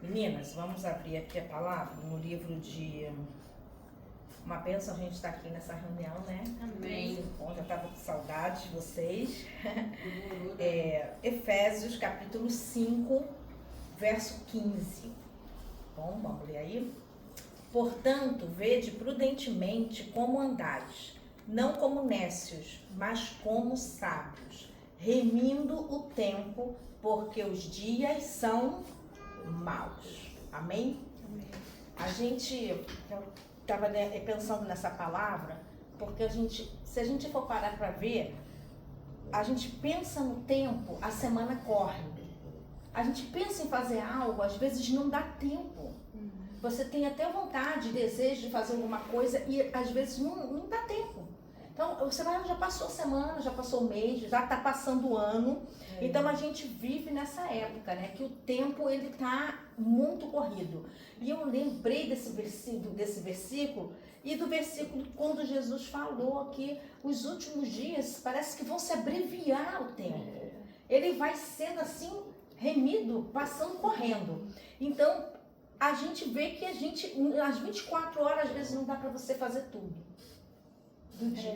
Meninas, vamos abrir aqui a palavra no livro de Uma Bênção. A gente está aqui nessa reunião, né? Amém. Bom, já estava com saudade de vocês. Efésios, capítulo 5, verso 15. Bom, vamos ler aí. Portanto, vede prudentemente como andais, não como nécios, mas como sábios, remindo o tempo, porque os dias são maus. Amém? Amém. Eu estava pensando nessa palavra, porque se a gente for parar para ver, a gente pensa no tempo, a semana corre. A gente pensa em fazer algo, às vezes não dá tempo. Você tem até vontade, desejo de fazer alguma coisa e às vezes não dá tempo. Então, já passou a semana, já passou o mês, já está passando o ano. Então, a gente vive nessa época, né? Que o tempo, ele está muito corrido. E eu lembrei desse versículo e do versículo quando Jesus falou que os últimos dias parece que vão se abreviar o tempo. Ele vai sendo assim, remido, passando correndo. Então, a gente vê que às 24 horas, às vezes, não dá para você fazer tudo.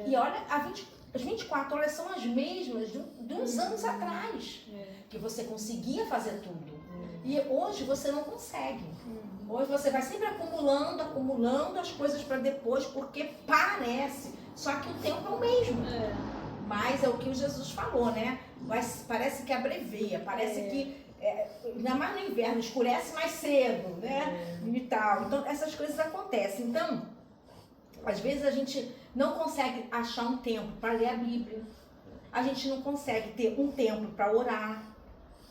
E olha, as 24 horas são as mesmas de uns anos atrás, que você conseguia fazer tudo. E hoje você não consegue. Hoje você vai sempre acumulando as coisas para depois, porque parece, só que o tempo é o mesmo. Mas é o que o Jesus falou, né? Mas parece que abrevia, parece que, ainda mais no inverno, escurece mais cedo, né? E tal. Então, essas coisas acontecem. Então, às vezes a gente não consegue achar um tempo para ler a Bíblia. A gente não consegue ter um tempo para orar,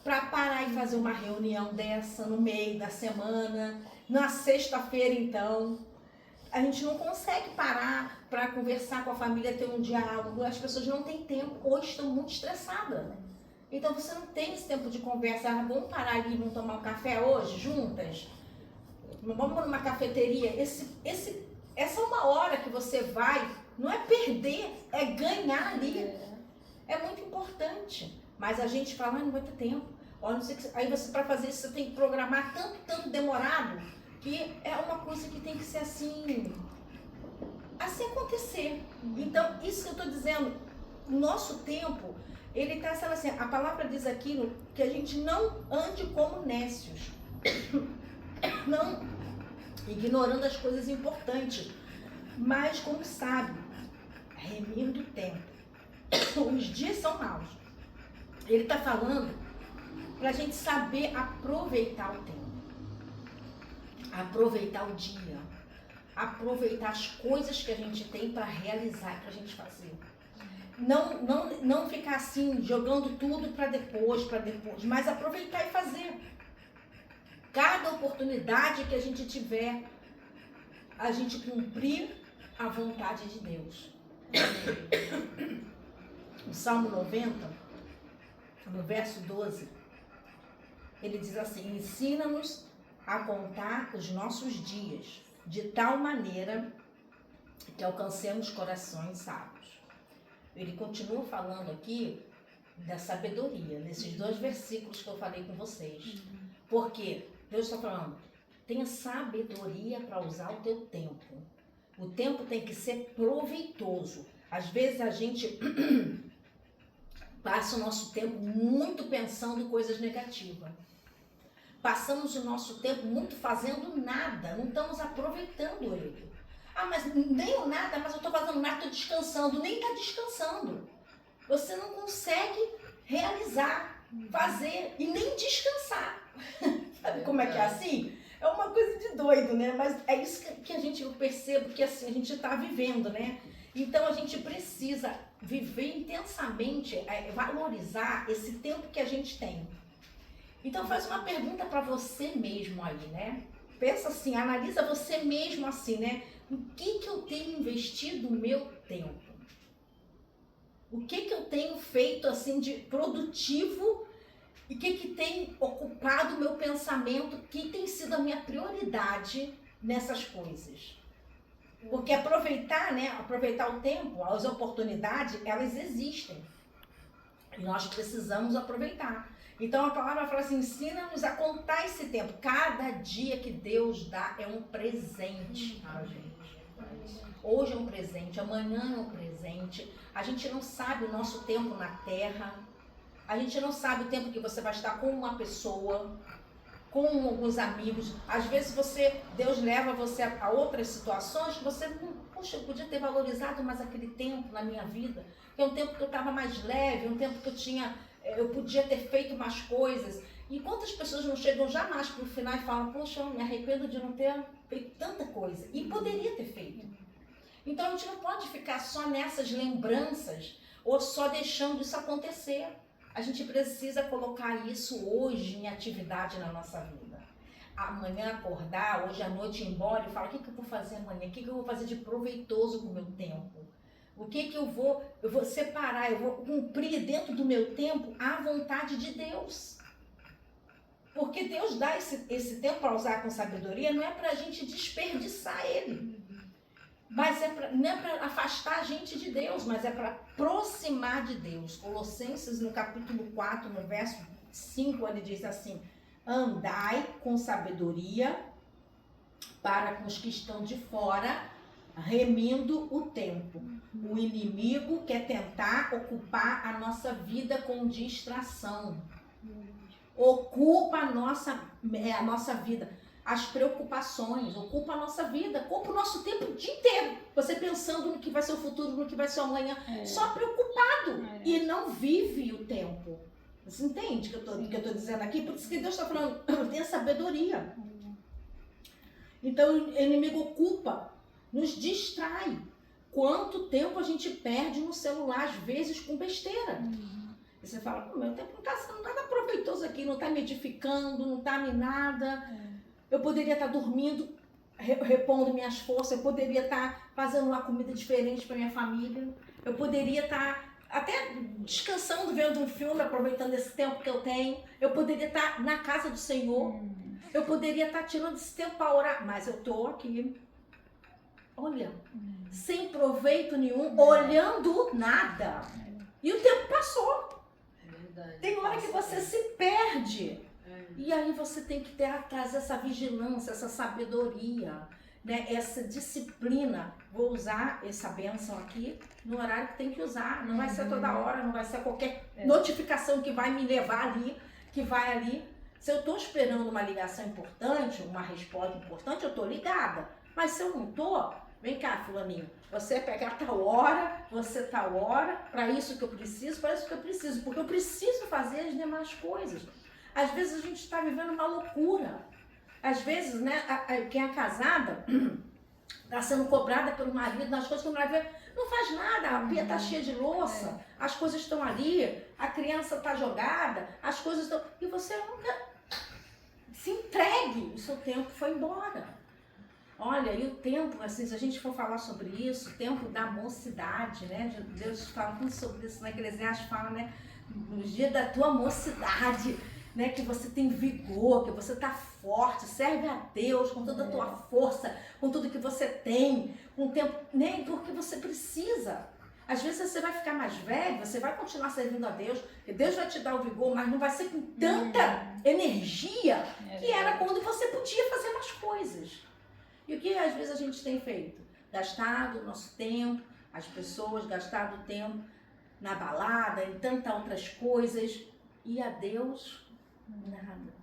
para parar e fazer uma reunião dessa no meio da semana, na sexta-feira então. A gente não consegue parar para conversar com a família, ter um diálogo. As pessoas não têm tempo, hoje estão muito estressadas. Então você não tem esse tempo de conversa. Vamos parar ali e vamos tomar um café hoje, juntas? Vamos numa cafeteria? Essa é uma hora que você vai, não é perder, é ganhar ali. É muito importante. Mas a gente fala, não vai ter tempo. Aí você, para fazer isso, você tem que programar tanto demorado, que é uma coisa que tem que ser assim acontecer. Então, isso que eu estou dizendo, o nosso tempo, ele está sendo assim, a palavra diz aqui que a gente não ande como nécios. Não ignorando as coisas importantes, mas como sabe, remindo o tempo. Os dias são maus. Ele está falando para a gente saber aproveitar o tempo, aproveitar o dia, aproveitar as coisas que a gente tem para realizar, para a gente fazer. Não ficar assim, jogando tudo para depois, mas aproveitar e fazer. Cada oportunidade que a gente tiver, a gente cumprir a vontade de Deus. O Salmo 90, no verso 12, ele diz assim: ensina-nos a contar os nossos dias, de tal maneira que alcancemos corações sábios. Ele continua falando aqui da sabedoria, nesses 2 versículos que eu falei com vocês. Porque Deus está falando, tenha sabedoria para usar o teu tempo. O tempo tem que ser proveitoso. Às vezes a gente passa o nosso tempo muito pensando em coisas negativas. Passamos o nosso tempo muito fazendo nada, não estamos aproveitando ele. Mas nem o nada, mas eu estou fazendo nada, estou descansando. Nem está descansando. Você não consegue realizar, fazer e nem descansar. Sabe como é que é assim? É uma coisa de doido, né? Mas é isso que eu percebo que assim, a gente está vivendo, né? Então a gente precisa viver intensamente, valorizar esse tempo que a gente tem. Então faz uma pergunta para você mesmo aí, né? Pensa assim, analisa você mesmo assim, né? O que eu tenho investido o meu tempo? O que eu tenho feito assim de produtivo e o que tem ocupado o meu pensamento, que tem sido a minha prioridade nessas coisas? Porque aproveitar, né? Aproveitar o tempo, as oportunidades, elas existem. E nós precisamos aproveitar. Então a palavra fala assim, ensina-nos a contar esse tempo. Cada dia que Deus dá é um presente para a gente. Hoje é um presente, amanhã é um presente. A gente não sabe o nosso tempo na terra. A gente não sabe o tempo que você vai estar com uma pessoa, com alguns amigos. Às vezes Deus leva você a outras situações que você, poxa, eu podia ter valorizado mais aquele tempo na minha vida. Que é um tempo que eu estava mais leve, um tempo que eu podia ter feito mais coisas. E quantas pessoas não chegam jamais para o final e falam, poxa, eu me arrependo de não ter feito tanta coisa. E poderia ter feito. Então a gente não pode ficar só nessas lembranças ou só deixando isso acontecer. A gente precisa colocar isso hoje em atividade na nossa vida. Amanhã acordar, hoje à noite ir embora e falar, o que eu vou fazer amanhã? O que eu vou fazer de proveitoso com o meu tempo? O que eu vou separar, eu vou cumprir dentro do meu tempo a vontade de Deus. Porque Deus dá esse tempo para usar com sabedoria, não é para a gente desperdiçar ele. Mas não é para afastar a gente de Deus, mas é para aproximar de Deus. Colossenses, no capítulo 4, no verso 5, ele diz assim, andai com sabedoria para com os que estão de fora, remindo o tempo. O inimigo quer tentar ocupar a nossa vida com distração. Ocupa a nossa vida. As preocupações, ocupa a nossa vida, ocupa o nosso tempo o dia inteiro. Você pensando no que vai ser o futuro, no que vai ser o amanhã, só preocupado. E não vive o tempo. Você entende o que eu estou dizendo aqui? Por isso que Deus está falando, tenha sabedoria. Então o inimigo ocupa, nos distrai. Quanto tempo a gente perde no celular, às vezes com besteira. E você fala, meu tempo não está sendo nada proveitoso aqui, não está me edificando, não está me nada. Eu poderia estar dormindo, repondo minhas forças, eu poderia estar fazendo uma comida diferente para minha família, eu poderia estar até descansando, vendo um filme, aproveitando esse tempo que eu tenho, eu poderia estar na casa do Senhor, eu poderia estar tirando esse tempo para orar, mas eu estou aqui, olha, sem proveito nenhum, olhando nada. E o tempo passou. Tem hora que você se perde. E aí você tem que trazer essa vigilância, essa sabedoria, né? Essa disciplina. Vou usar essa bênção aqui no horário que tem que usar. Não vai ser toda hora, não vai ser qualquer notificação que vai me levar ali, que vai ali. Se eu estou esperando uma ligação importante, uma resposta importante, eu estou ligada. Mas se eu não estou, vem cá, fulaninho, você pegar tal hora, você tal hora, para isso que eu preciso, porque eu preciso fazer as demais coisas. Às vezes a gente está vivendo uma loucura. Às vezes, né, quem é casada está sendo cobrada pelo marido nas coisas que o marido não faz nada, a pia está cheia de louça, as coisas estão ali, a criança está jogada, as coisas estão... E você nunca se entregue, o seu tempo foi embora. Olha, e o tempo, assim, se a gente for falar sobre isso, o tempo da mocidade, né? Deus fala muito sobre isso, né? Eclesiastes fala, né? No dia da tua mocidade, né, que você tem vigor, que você está forte, serve a Deus com toda a tua força, com tudo que você tem, com o tempo, nem porque você precisa. Às vezes você vai ficar mais velho, você vai continuar servindo a Deus, e Deus vai te dar o vigor, mas não vai ser com tanta energia que era quando você podia fazer mais coisas. E o que às vezes a gente tem feito? Gastado o nosso tempo, as pessoas gastado o tempo na balada, em tantas outras coisas, e a Deus... nada.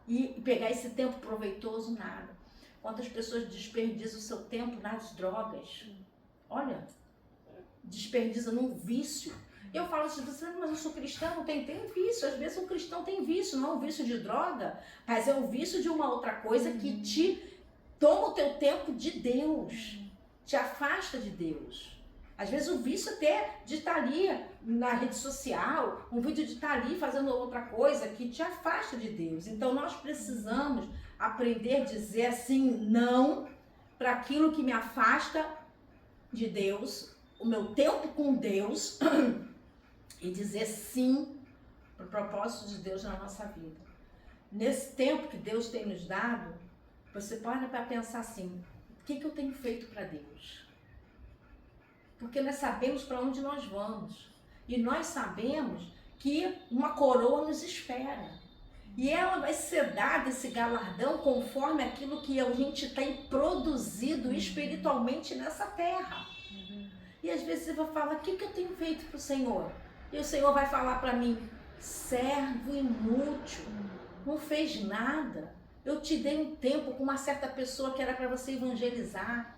E pegar esse tempo proveitoso, nada. Quantas pessoas desperdiçam o seu tempo nas drogas? Olha, desperdiça num vício. Eu falo assim, mas eu sou cristã, não tem vício. Às vezes um cristão tem vício, não é um vício de droga, mas é um vício de uma outra coisa que te toma o teu tempo de Deus, te afasta de Deus. Às vezes o vício até de estar ali na rede social, um vídeo de estar ali fazendo outra coisa que te afasta de Deus. Então nós precisamos aprender a dizer assim, não para aquilo que me afasta de Deus, o meu tempo com Deus, e dizer sim para o propósito de Deus na nossa vida. Nesse tempo que Deus tem nos dado, você pode para pensar assim, o que eu tenho feito para Deus? Porque nós sabemos para onde nós vamos. E nós sabemos que uma coroa nos espera. E ela vai ser dada, esse galardão, conforme aquilo que a gente tem produzido espiritualmente nessa terra. E às vezes eu vou falar, o que eu tenho feito para o Senhor? E o Senhor vai falar para mim, servo inútil, não fez nada. Eu te dei um tempo com uma certa pessoa que era para você evangelizar.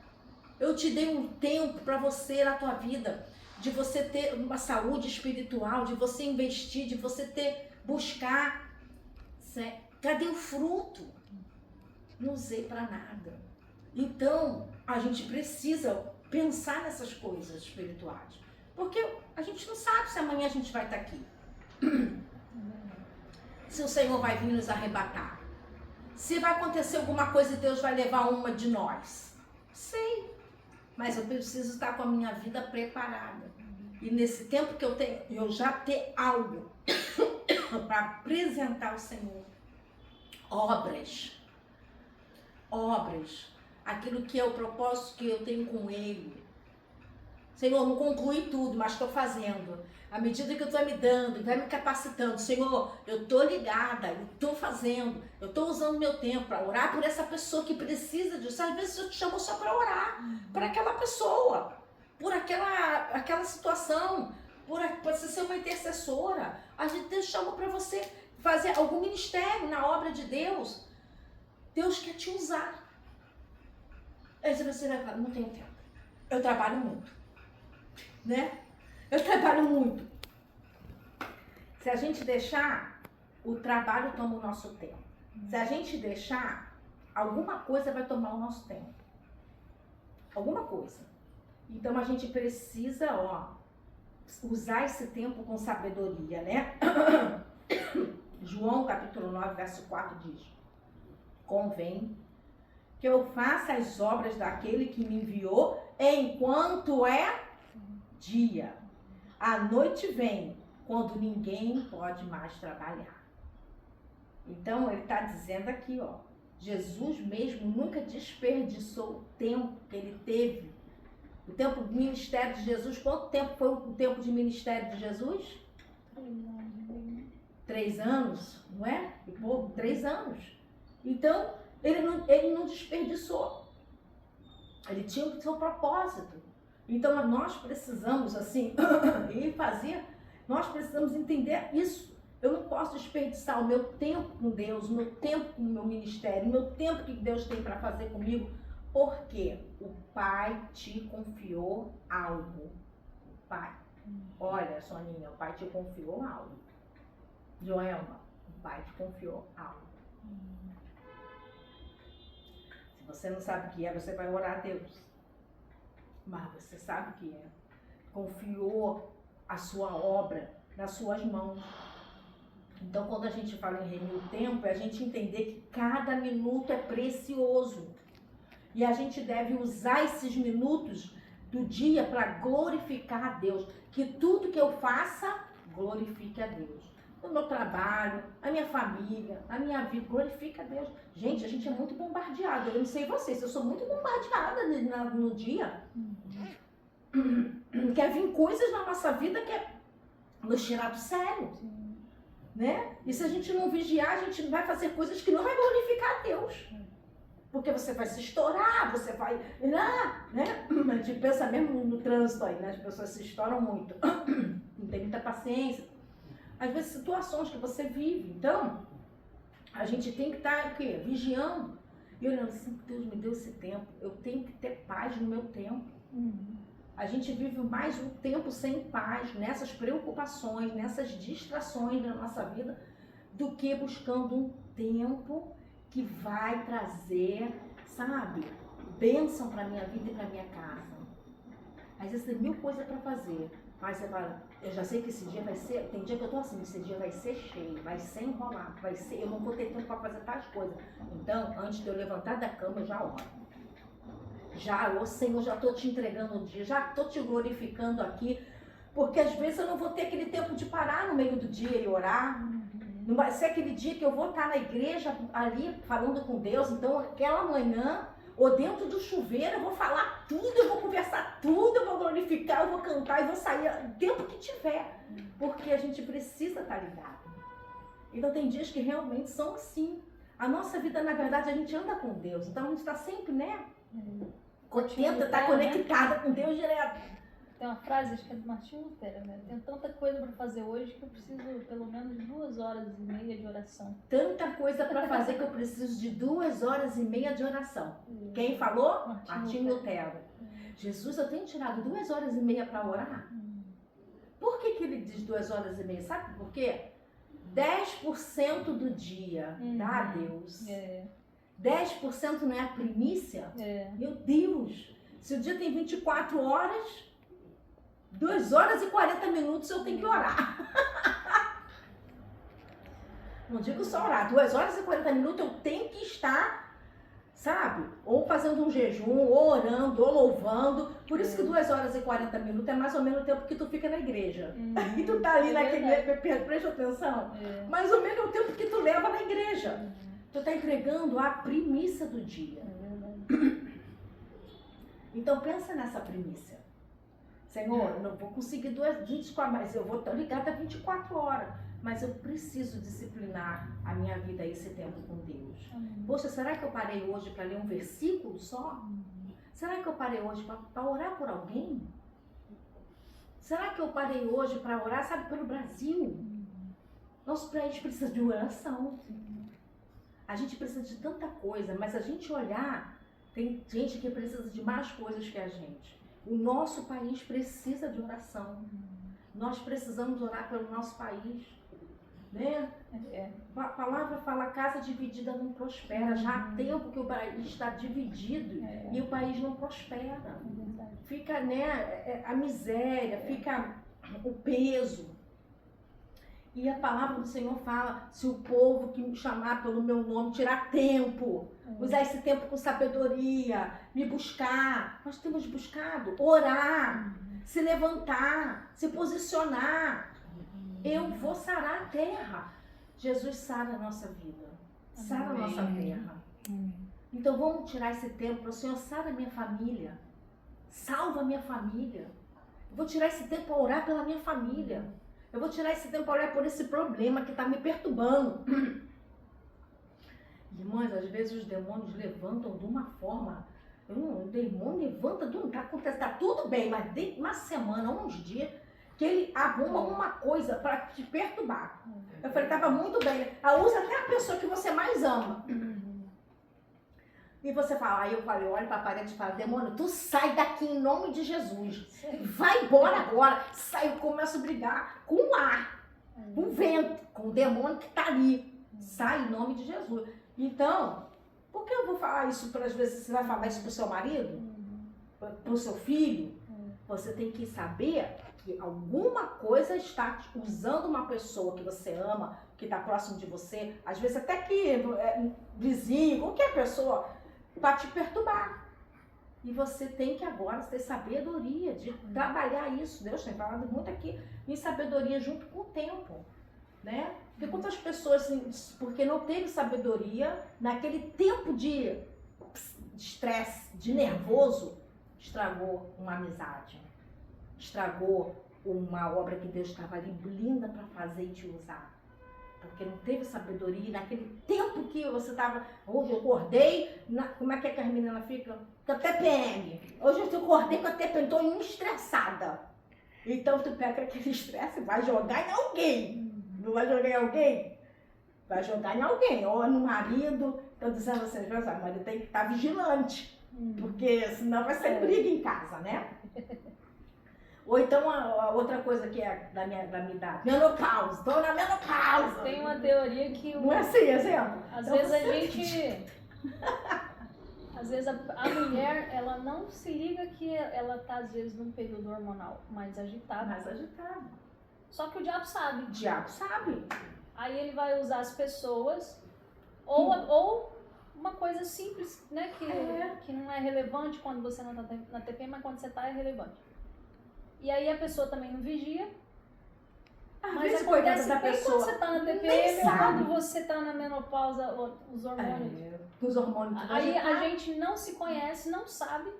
Eu te dei um tempo para você na tua vida, de você ter uma saúde espiritual, de você investir, de você buscar. Cadê o fruto? Não usei para nada. Então, a gente precisa pensar nessas coisas espirituais. Porque a gente não sabe se amanhã a gente vai estar aqui. Se o Senhor vai vir nos arrebatar. Se vai acontecer alguma coisa e Deus vai levar uma de nós. Sei. Mas eu preciso estar com a minha vida preparada. E nesse tempo que eu tenho, eu já ter algo para apresentar ao Senhor. Obras. Aquilo que é o propósito que eu tenho com Ele. Senhor, não concluí tudo, mas estou fazendo. À medida que eu estou me dando, vai me capacitando. Senhor, eu estou ligada, eu estou fazendo. Eu estou usando meu tempo para orar por essa pessoa que precisa disso. Às vezes eu te chamo só para orar. Por aquela pessoa. Por aquela situação. Por você ser uma intercessora. A gente Deus chama para você fazer algum ministério na obra de Deus. Deus quer te usar. Aí você vai falar, não tenho tempo. Eu trabalho muito. Né? Eu trabalho muito. Se a gente deixar, o trabalho toma o nosso tempo. Se a gente deixar, alguma coisa vai tomar o nosso tempo. Alguma coisa. Então a gente precisa, usar esse tempo com sabedoria, né? João capítulo 9, verso 4 diz: convém que eu faça as obras daquele que me enviou enquanto é dia. A noite vem quando ninguém pode mais trabalhar. Então ele está dizendo aqui, Jesus mesmo nunca desperdiçou o tempo que ele teve. O tempo do ministério de Jesus, quanto tempo foi o tempo de ministério de Jesus? 3 anos, não é? E pouco, 3 anos. Então, ele não desperdiçou. Ele tinha o seu propósito. Então, nós precisamos, nós precisamos entender isso. Eu não posso desperdiçar o meu tempo com Deus, o meu tempo com o meu ministério, o meu tempo que Deus tem para fazer comigo, porque o Pai te confiou algo. Pai, olha, Soninha, o Pai te confiou algo. Joelma, o Pai te confiou algo. Se você não sabe o que é, você vai orar a Deus. Mas você sabe o que é. Confiou a sua obra nas suas mãos. Então, quando a gente fala em remir o tempo, é a gente entender que cada minuto é precioso. E a gente deve usar esses minutos do dia para glorificar a Deus. Que tudo que eu faça, glorifique a Deus. O meu trabalho, a minha família, a minha vida, glorifica a Deus. Gente, a gente é muito bombardeado. Eu não sei vocês, eu sou muito bombardeada no dia. Quer vir coisas na nossa vida que é nos tirar do sério. Né? E se a gente não vigiar, a gente vai fazer coisas que não vai glorificar a Deus. Porque você vai se estourar, você vai... né? A gente pensa mesmo no trânsito aí, né? As pessoas se estouram muito. Não tem muita paciência. Às vezes, situações que você vive. Então, a gente tem que estar, vigiando. E olhando assim, Deus me deu esse tempo. Eu tenho que ter paz no meu tempo. A gente vive mais um tempo sem paz, nessas preocupações, nessas distrações da nossa vida, do que buscando um tempo que vai trazer, bênção para minha vida e para minha casa. Às vezes tem 1000 coisas para fazer, mas você fala, eu já sei que esse dia vai ser, tem dia que eu tô assim, esse dia vai ser cheio, vai ser enrolado, eu não vou ter tempo para fazer tais coisas. Então, antes de eu levantar da cama, eu já oro. Senhor, já estou te entregando o dia, já estou te glorificando aqui, porque às vezes eu não vou ter aquele tempo de parar no meio do dia e orar. Não vai ser aquele dia que eu vou estar na igreja ali falando com Deus. Então, aquela manhã, ou dentro do chuveiro, eu vou falar tudo, eu vou conversar tudo, eu vou glorificar, eu vou cantar, eu vou sair o tempo que tiver. Porque a gente precisa estar ligado. Então tem dias que realmente são assim. A nossa vida, na verdade, a gente anda com Deus. Então a gente está sempre, né? Tenta estar conectada com Deus direto. Tem uma frase, acho que é do Martinho Lutero, né? Tenho tanta coisa para fazer hoje que eu preciso pelo menos de 2h30 de oração. Tanta coisa para fazer que eu preciso de 2h30 de oração. Quem falou? Martinho Lutero. Jesus, eu tenho tirado 2h30 para orar? Por que ele diz 2h30? Sabe por quê? 10% do dia dá a Deus. 10% não é a primícia? Meu Deus! Se o dia tem 24 horas, 2h40 eu tenho que orar. Não digo só orar, 2h40 eu tenho que estar, sabe? Ou fazendo um jejum, ou orando, ou louvando. Por isso que 2h40 é mais ou menos o tempo que tu fica na igreja. E tu tá ali naquele, presta atenção. Mais ou menos o tempo que tu leva na igreja. Tu tá entregando a primícia do dia. Então pensa nessa primícia. Senhor, eu não vou conseguir 24, mas eu vou estar ligada 24 horas. Mas eu preciso disciplinar a minha vida esse tempo com Deus. Poxa, será que eu parei hoje para ler um versículo só? Será que eu parei hoje para orar por alguém? Será que eu parei hoje para orar, sabe, pelo Brasil? Nosso país precisa de oração. A gente precisa de tanta coisa, mas a gente olhar, tem gente que precisa de mais coisas que a gente. O nosso país precisa de oração. Nós precisamos orar pelo nosso país. Né? A palavra fala, casa dividida não prospera. Já há tempo que o país está dividido e o país não prospera. Fica, né, a miséria, fica o peso. E a palavra do Senhor fala, se o povo que me chamar pelo meu nome tirar tempo, usar esse tempo com sabedoria, me buscar, nós temos buscado, orar, se levantar, se posicionar, eu vou sarar a terra. Jesus sara a nossa vida, sara a nossa terra. Então vamos tirar esse tempo para o Senhor, sara a minha família, salva a minha família. Eu vou tirar esse tempo para orar pela minha família. Eu vou tirar esse tempo para olhar por esse problema que está me perturbando. Irmãs, às vezes os demônios levantam de uma forma. O demônio levanta, está tudo bem, mas de uma semana, uns dias, que ele arruma uma coisa para te perturbar. Eu falei, estava muito bem. Usa até a pessoa que você mais ama. E você fala, aí eu falei, olha para a parede e fala, demônio, tu sai daqui em nome de Jesus. Vai embora agora. Sai, eu começo a brigar com o ar, com o vento, com o demônio que está ali. Sai em nome de Jesus. Então, por que eu vou falar isso? Às vezes você vai falar isso para o seu marido? Para o seu filho? Você tem que saber que alguma coisa está usando uma pessoa que você ama, que está próximo de você, às vezes até que vizinho, qualquer pessoa, para te perturbar. E você tem que agora ter sabedoria de trabalhar isso. Deus tem falado muito aqui em sabedoria junto com o tempo, né? Porque quantas pessoas, porque não teve sabedoria, naquele tempo de estresse, de nervoso, estragou uma amizade, estragou uma obra que Deus estava ali linda para fazer e te usar. Porque não teve sabedoria, naquele tempo que você estava, hoje eu acordei, como é que as meninas ficam? Com a TPM. Hoje eu acordei com a TPM, estou estressada. Então tu pega aquele estresse e vai jogar em alguém. Não vai jogar em alguém? Vai jogar em alguém, ou no marido. Estou dizendo assim, o marido tem que estar vigilante, porque senão vai ser briga em casa, né? Ou então a outra coisa que é da minha idade, menopausa, estou na menopausa. Tem uma teoria que... Não é assim, exemplo? Às vezes a gente... Às vezes a mulher, ela não se liga que ela tá, às vezes, num período hormonal mais agitado. Mais agitado. Só que o diabo sabe. O diabo sabe. Aí ele vai usar as pessoas, ou uma coisa simples, né, que não é relevante quando você não tá na TPM, mas quando você tá é relevante. E aí a pessoa também não vigia. Às Mas vezes, coitada acontece da bem pessoa, quando você tá na nem TPM ou sabe. quando você tá na menopausa, os hormônios. Os hormônios tudo Aí a agitado, gente não se conhece, não sabe,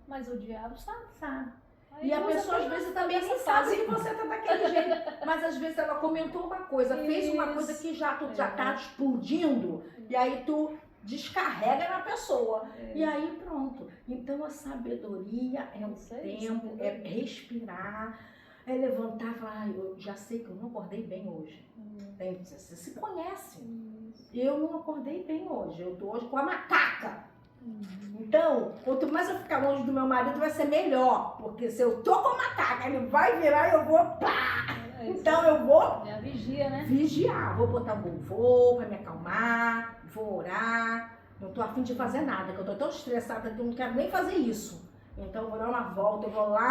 mas o diabo sabe. sabe? Aí E a você pessoa às tá vezes também nem nessa sabe fase. que você tá daquele jeito. Mas às vezes ela comentou uma coisa, fez uma Isso. coisa que já, tu já tá explodindo, e aí tu descarrega na pessoa. E aí pronto. Então a sabedoria é o Isso aí, tempo, é sabedoria. respirar, é levantar e falar, eu já sei que eu não acordei bem hoje. Você se conhece. Eu não acordei bem hoje, eu tô hoje com a macaca. Então, quanto mais eu ficar longe do meu marido, vai ser melhor. Porque se eu tô com a macaca, ele vai virar e eu vou pá! Então eu vou É a vigia, né? vigiar. Vou botar um louvor pra me acalmar, vou orar. Não tô afim de fazer nada, que eu tô tão estressada que eu não quero nem fazer isso. Então eu vou dar uma volta, eu vou lá